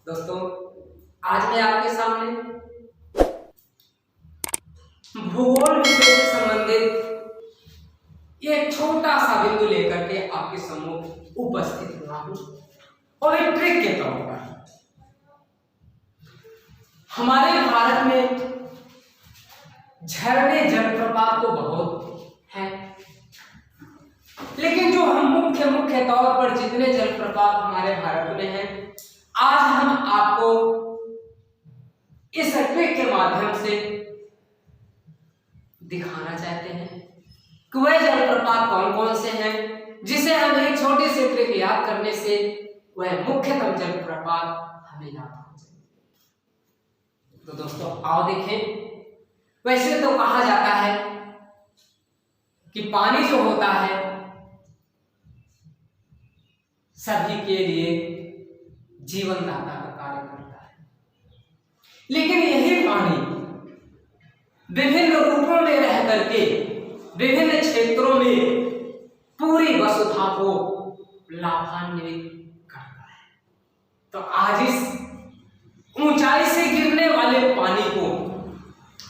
दोस्तों, आज मैं आपके सामने भूगोल विषय से संबंधित एक छोटा सा बिंदु लेकर के आपके सम्मुख उपस्थित हुआ हूं और एक ट्रिक के तौर पर हमारे भारत में झरने जलप्रपात तो बहुत हैं, लेकिन जो हम मुख्य तौर पर जितने जलप्रपात हमारे भारत में हैं, आज हम आपको इस ट्रिक के माध्यम से दिखाना चाहते हैं कि वह जलप्रपात कौन कौन से हैं जिसे हम एक छोटी सी ट्रिक याद करने से वह मुख्यतम जलप्रपात हमें याद हो जाए। तो दोस्तों आओ देखें। वैसे तो कहा जाता है कि पानी जो होता है सभी के लिए जीवनदाता का कार्य करता है, लेकिन यही पानी विभिन्न रूपों में रह करके विभिन्न क्षेत्रों में पूरी वसुधा को लाभान्वित करता है। तो आज इस ऊंचाई से गिरने वाले पानी को,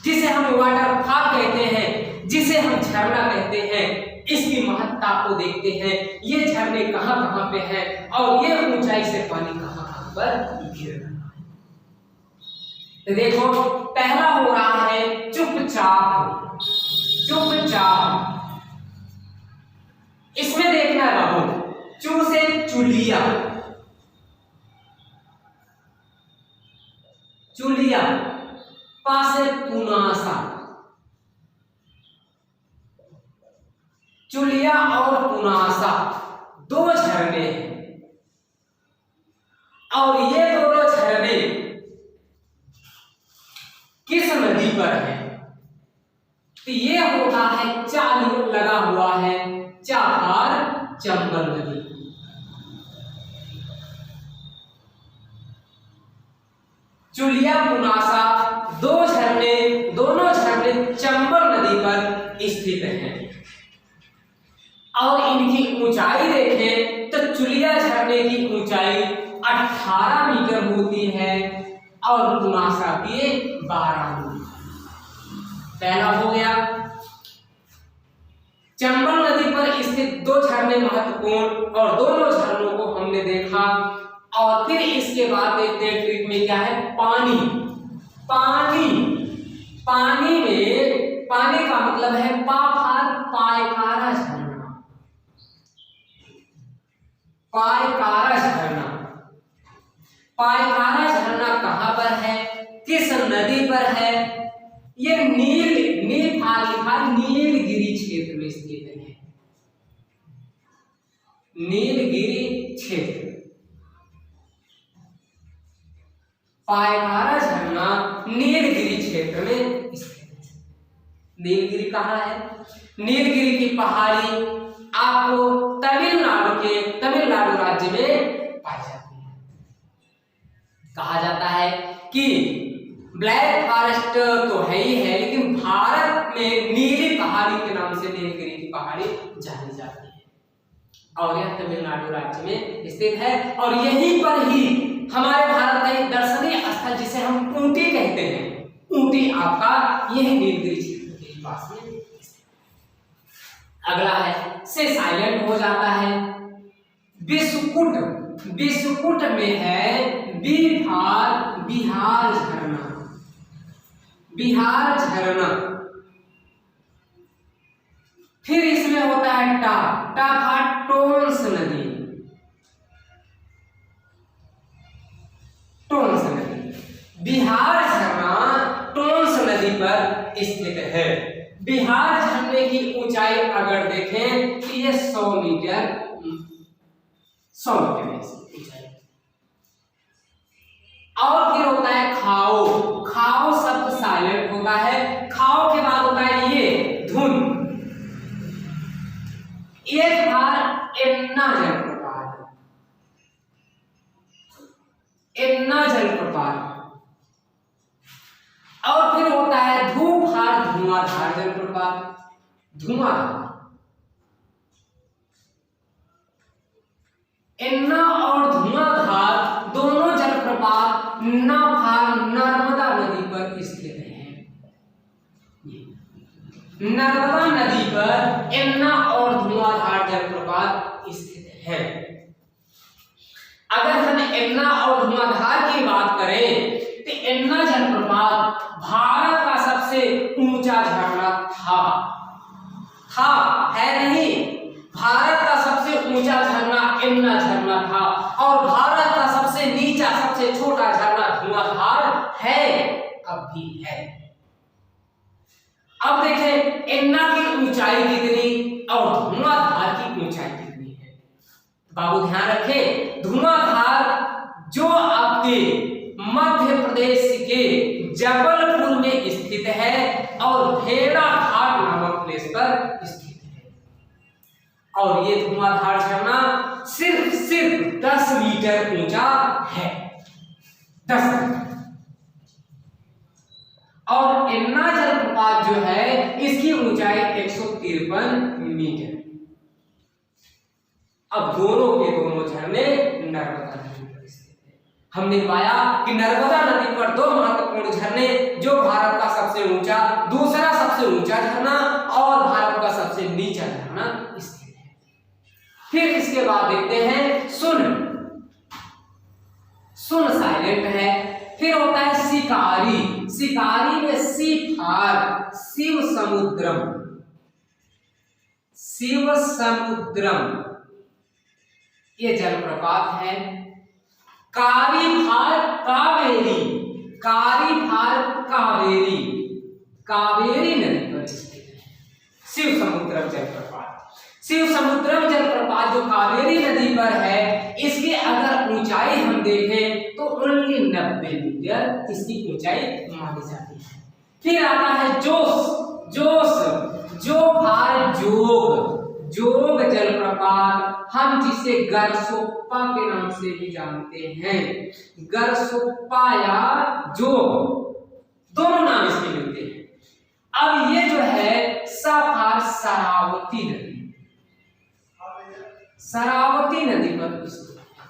जिसे हम वाटरफॉल कहते हैं, जिसे हम झरना कहते हैं, इसकी महत्ता को देखते हैं। ये झरने कहां कहां पे हैं और ये ऊंचाई से पानी कहां कहां पर गिर रहा है। तो देखो, पहला हो रहा है चुपचाप। इसमें देखना है बाबू, चू से चुलिया, पा से पुनासा। चुलिया और पुनासा दो झरने हैं और ये दोनों झरने किस नदी पर है? तो ये होता है चालू लगा हुआ है चापार चंबल नदी। चुलिया पुनासा दोनों झरने चंबल नदी पर स्थित हैं और इनकी ऊंचाई देखें तो चुलिया झरने की ऊंचाई 18 मीटर होती है और पुनासा की 12 मीटर। पहला हो गया। चंबल नदी पर स्थित दो झरने महत्वपूर्ण और दोनों झरनों को हमने देखा। और फिर इसके बाद देखते हैं ट्रिक में क्या है। पानी का मतलब है पायकारा झरना। पायकारा झरना कहां पर है, किस नदी पर है? ये नीलगिरी क्षेत्र में स्थित है। नीलगिरी क्षेत्र, पायकारा झरना नीलगिरी क्षेत्र में स्थित है। नीलगिरी कहाँ है? नीलगिरी की पहाड़ी आपको तमिलनाडु राज्य में पाई जाती है। कहा जाता है कि ब्लैक फॉरेस्ट तो है ही है, लेकिन भारत में नीली पहाड़ी के नाम से नीलगिरी की पहाड़ी जानी जाती है और यह तमिलनाडु राज्य में स्थित है। और यहीं पर ही हमारे भारत का एक दर्शनीय स्थल जिसे हम ऊटी कहते हैं, ऊटी आपका यह नीलगिरी क्षेत्र के पास में स्थित है। अगला है से साइलेंट हो जाता है बिस्कुट में है बिहार झरना। फिर इसमें होता है टोंस नदी। बिहार झरना टोंस नदी पर स्थित है। बिहार झरने की ऊंचाई अगर देखें तो ये 100 मीटर ऊंचाई। और फिर होता है खाओ शब्द साइलेंट होता है। खाओ के बाद होता है ये धुन। एक बार एन्ना जलप्रपात और फिर होता है धुआंधार जलप्रपात। एन्ना और धुआंधार दोनों जलप्रपात जलप्रपात नाफार नर्मदा नदी पर स्थित है। नर्मदा नदी पर एन्ना और धुआंधार जलप्रपात स्थित है। अगर हम एन्ना और धुआंधार की बात करें तो एन्ना जलप्रपात भारत का सबसे ऊंचा झरना था है नहीं, भारत का सबसे ऊंचा झरना एन्ना झरना था और भारत का सबसे नीचा सबसे छोटा झरना धुआंधार है, अब भी है। अब देखें एन्ना की ऊंचाई कितनी और धुआंधार की ऊंचाई कितनी है। बाबू ध्यान रखें, धुआंधार जो आपके मध्य प्रदेश के जबलपुर में स्थित है और भेड़ाघाट नामक प्लेस पर स्थित है। और ये धुआंधार झरना सिर्फ 10 मीटर ऊंचा है, 10 मीटर। और एन्ना जलप्रपात जो है इसकी ऊंचाई 153 मीटर। अब दोनों के दोनों झरने नर्मदा नदी पर स्थित है। हमने पाया कि नर्मदा नदी पर दो महत्वपूर्ण झरने, जो भारत का सबसे ऊंचा, दूसरा सबसे ऊंचा झरना और भारत का सबसे नीचा झरना स्थित है। फिर इसके बाद देखते हैं सुन साइलेंट है। फिर होता है शिकारी। शिकारी में सीफार, शिव समुद्रम ये जलप्रपात है। कारीभार कावेरी नदी पर स्थित है शिव समुद्रम जलप्रपात जो कावेरी नदी पर है, इसकी अगर ऊंचाई हम देखें तो ओनली 90 मीटर इसकी ऊंचाई मानी जाती है। फिर आता है जोग जलप्रपात, हम जिसे गरसोप्पा के नाम से भी जानते हैं। गरसोप्पा या जोग दोनों नाम इसके मिलते हैं। अब ये जो है शरावती नदी पर स्थित है।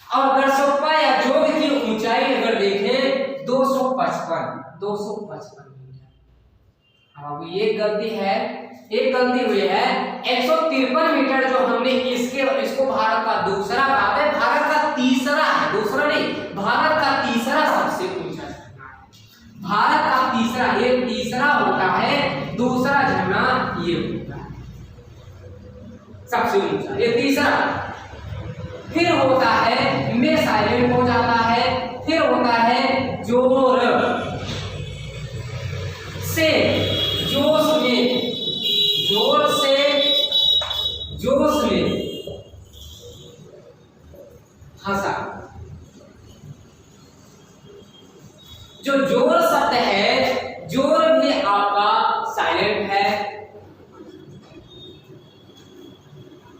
और गरसोप्पा या जोग की ऊंचाई अगर देखें 255 मीटर। अब ये एक गलती हुई है। 153 मीटर जो हमने इसको भारत का दूसरा कहा है, भारत का तीसरा है, दूसरा नहीं, भारत का तीसरा सबसे ऊंचा झरना है। भारत का तीसरा, ये तीसरा होता है, दूसरा झरना ये होता है सबसे ऊंचा, ये तीसरा। फिर होता है में साइलेंट हो जाता है। फिर होता है जोर से जोश में हंसा। जो जोर शब्द है, जोर भी आपका साइलेंट है,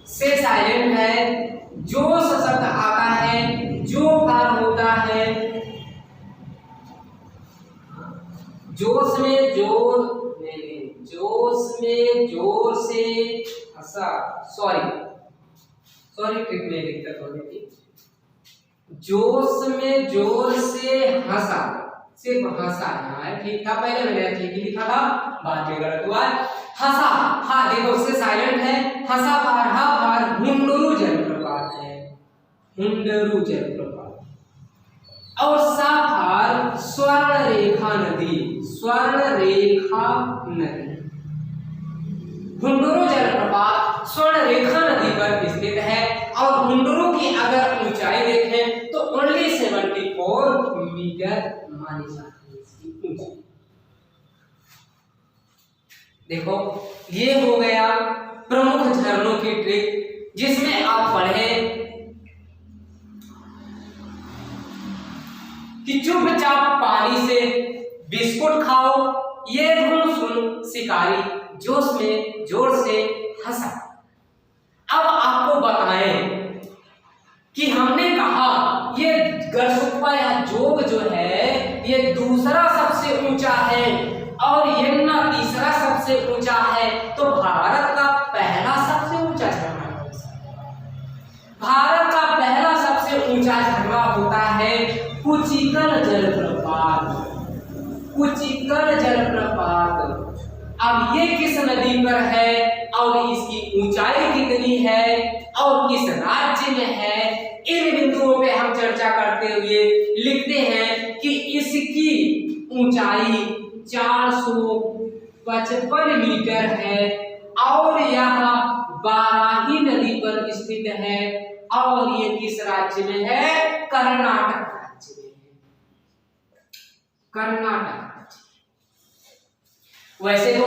से साइलेंट है। जोश शब्द आता है, जो पार होता है, जोश में जोर से हंसा। सॉरी ट्रिक में दिक्कत हो गई थी। जोश में जोर से हंसा, सिर्फ हंसा यहाँ है, ठीक था। पहले मैंने ठीक ही लिखा था, बाद में गलत हुआ। हंसा, हाँ देखो उससे साइलेंट है। हंसा पार हुंडरू जलप्रपात है, हुंडरू जलप्रपात। और साफार स्वर्ण रेखा नदी। हुंडरू जलप्रपात स्वर्ण रेखा नदी पर स्थित है और हुंडरू की अगर ऊंचाई देखें तो ओनली 74 मीटर मानी जाती है इसकी ऊंचाई। देखो ये हो गया प्रमुख झरनों की ट्रिक, जिसमें आप पढ़े कि चुपचाप पानी से बिस्कुट खाओ, ये धुन सुन शिकारी, जोश में जोर से हंसा। अब आपको बताएं कि हमने कहा ये गरसोप्पा या जोग जो है ये दूसरा सबसे ऊंचा है और यमुना तीसरा सबसे ऊंचा है, तो भारत का पहला सबसे ऊंचा झरना, भारत का पहला सबसे ऊंचा झरना होता है कुचिकल जलप्रपात, कुचिकल जलप्रपात। अब ये किस नदी पर है और इसकी ऊंचाई कितनी है और किस राज्य में है, इन बिंदुओं पे हम चर्चा करते हुए लिखते हैं कि इसकी ऊंचाई 455 मीटर है और यह बाराही नदी पर स्थित है और ये किस राज्य में है, कर्नाटक राज्य में है, कर्नाटक। वैसे तो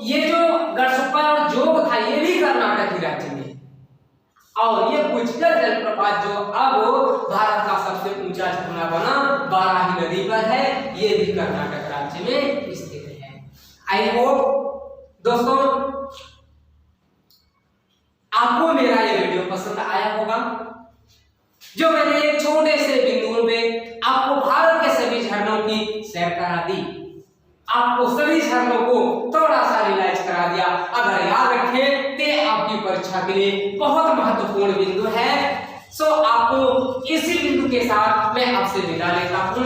ये जो गढ़सुप्पा और जोग था ये भी कर्नाटक ही राज्य में है और ये कुचिकल जलप्रपात जो अब भारत का सबसे ऊंचा झरना बना बाराही नदी पर है, ये भी कर्नाटक राज्य में स्थित है। आई होप दोस्तों आपको मेरा ये वीडियो पसंद आया होगा, जो मैंने एक छोटे से बिंदुओं पे आपको भारत के सभी झरनों की सैर करा दी, आपको सभी झरनों को थोड़ा सा रियलाइज करा दिया। अगर याद रखें तो आपकी परीक्षा के लिए बहुत महत्वपूर्ण बिंदु है। सो आपको इसी बिंदु के साथ मैं आपसे विदा लेता हूं।